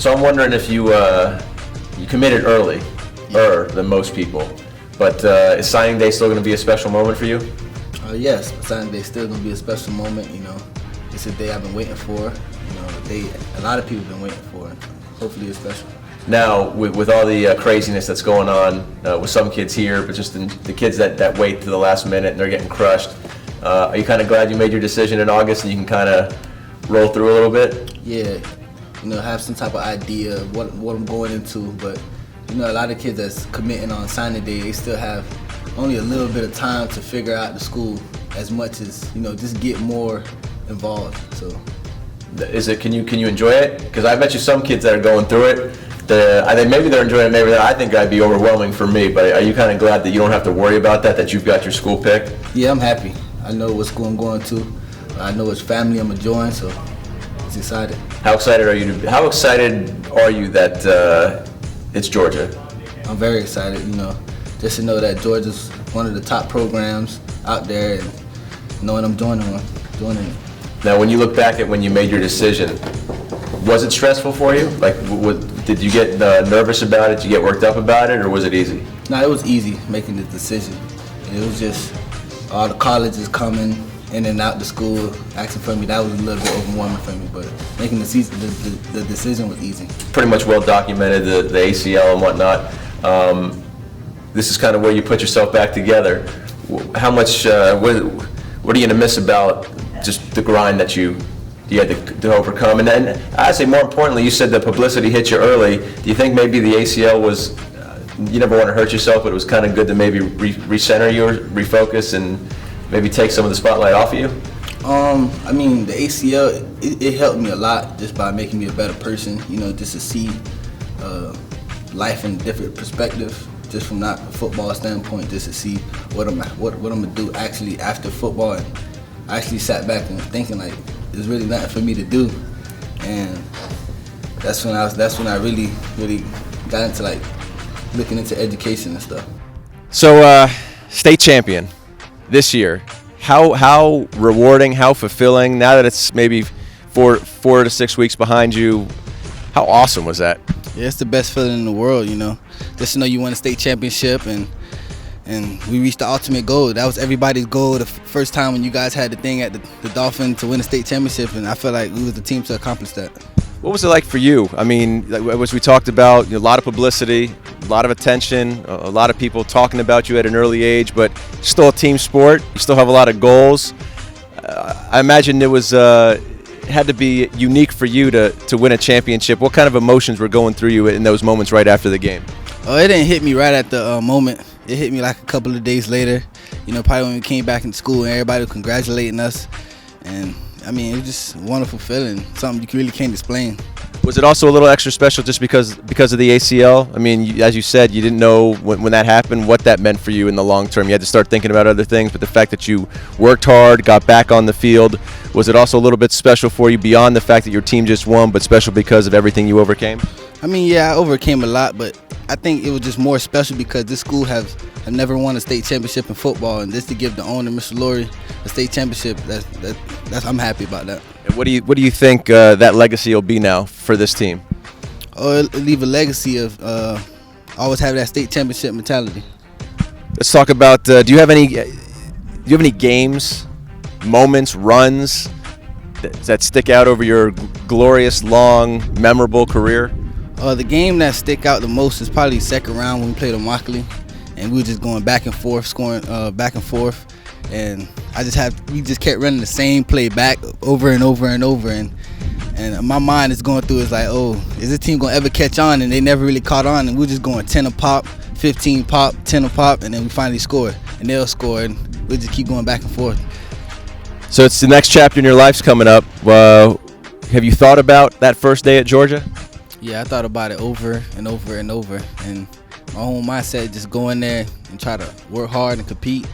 So I'm wondering if you committed early, than most people. But is signing day still going to be a special moment for you? Yes, signing day is still going to be a special moment. It's a day I've been waiting for. A day a lot of people have been waiting for. Hopefully it's special. Now, with all the craziness that's going on with some kids here, but just the kids that wait to the last minute and they're getting crushed, are you kind of glad you made your decision in August and you can kind of roll through a little bit? Yeah, have some type of idea of what I'm going into, but a lot of kids that's committing on signing day, they still have only a little bit of time to figure out the school as much as, just get more involved. So, Can you enjoy it? Because I bet you some kids that are going through it, I think maybe they're enjoying it, maybe I think that'd be overwhelming for me, but are you kind of glad that you don't have to worry about that you've got your school picked? Yeah, I'm happy. I know what school I'm going to. I know which family I'm enjoying, so it's excited. How excited are you that it's Georgia? I'm very excited, just to know that Georgia's one of the top programs out there and knowing I'm joining it. Now, when you look back at when you made your decision, was it stressful for you? Like, did you get nervous about it? Did you get worked up about it, or was it easy? No, it was easy making the decision. It was just all the colleges coming in and out the school asking for me. That was a little bit overwhelming for me, but making the decision was easy. Pretty much well documented, the ACL and whatnot. This is kind of where you put yourself back together. How much? What are you gonna miss about just the grind that you had to overcome? And then I'd say more importantly, you said the publicity hit you early. Do you think maybe the ACL was, you never want to hurt yourself, but it was kind of good to maybe recenter you, or refocus, and maybe take some of the spotlight off of you? The ACL, it helped me a lot just by making me a better person, just to see life in a different perspective, just from not a football standpoint, just to see what I'm gonna do actually after football. And I actually sat back and thinking like, there's really nothing for me to do, and that's when I really got into like looking into education and stuff. So, state champion this year. How rewarding, how fulfilling, now that it's maybe 4 to 6 weeks behind you, how awesome was that? Yeah, it's the best feeling in the world, just to know you won a state championship and we reached the ultimate goal. That was everybody's goal the first time when you guys had the thing at the Dolphin to win a state championship, and I feel like we was the team to accomplish that. What was it like for you? I mean, as we talked about, a lot of publicity, a lot of attention, a lot of people talking about you at an early age, but still a team sport. You still have a lot of goals. I imagine it was had to be unique for you to win a championship. What kind of emotions were going through you in those moments right after the game? Oh, it didn't hit me right at the moment. It hit me like a couple of days later. Probably when we came back in school and everybody was congratulating us. And it was just a wonderful feeling, something you really can't explain. Was it also a little extra special just because of the ACL? I mean, as you said, you didn't know when that happened what that meant for you in the long term. You had to start thinking about other things, but the fact that you worked hard, got back on the field, was it also a little bit special for you beyond the fact that your team just won, but special because of everything you overcame? Yeah, I overcame a lot, but I think it was just more special because this school have never won a state championship in football, and just to give the owner, Mr. Lurie, a state championship, that's I'm happy about that. And what do you think that legacy will be now for this team? Oh, it'll leave a legacy of always have that state championship mentality. Let's talk about. Do you have any games, moments, runs that stick out over your glorious, long, memorable career? The game that stick out the most is probably second round when we played Immokalee, and we were just going back and forth, scoring back and forth, and we just kept running the same play back over and over and over, and my mind is going through, it's like, oh, is this team gonna ever catch on? And they never really caught on, and we were just going 10 a pop, 15 pop, 10 a pop, and then we finally scored, and they'll score, and we just keep going back and forth. So it's the next chapter in your life's coming up. Have you thought about that first day at Georgia? Yeah, I thought about it over and over and over, and my whole mindset just go in there and try to work hard and compete.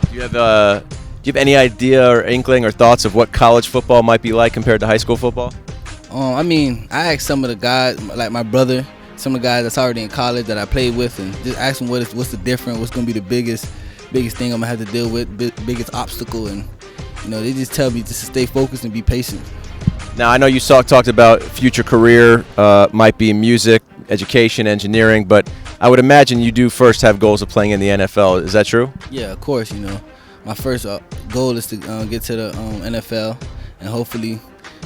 Do you have any idea or inkling or thoughts of what college football might be like compared to high school football? I asked some of the guys, like my brother, some of the guys that's already in college that I played with, and just asked them what's the difference, what's going to be the biggest thing I'm going to have to deal with, biggest obstacle, and they just tell me just to stay focused and be patient. Now, I know you talked about future career, might be music, education, engineering, but I would imagine you do first have goals of playing in the NFL. Is that true? Yeah, of course. My first goal is to get to the NFL and hopefully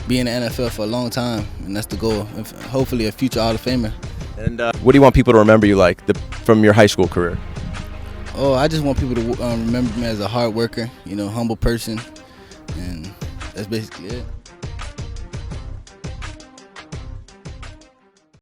be in the NFL for a long time, and that's the goal. And hopefully, a future Hall of Famer. And what do you want people to remember you like from your high school career? Oh, I just want people to remember me as a hard worker, humble person, and that's basically it.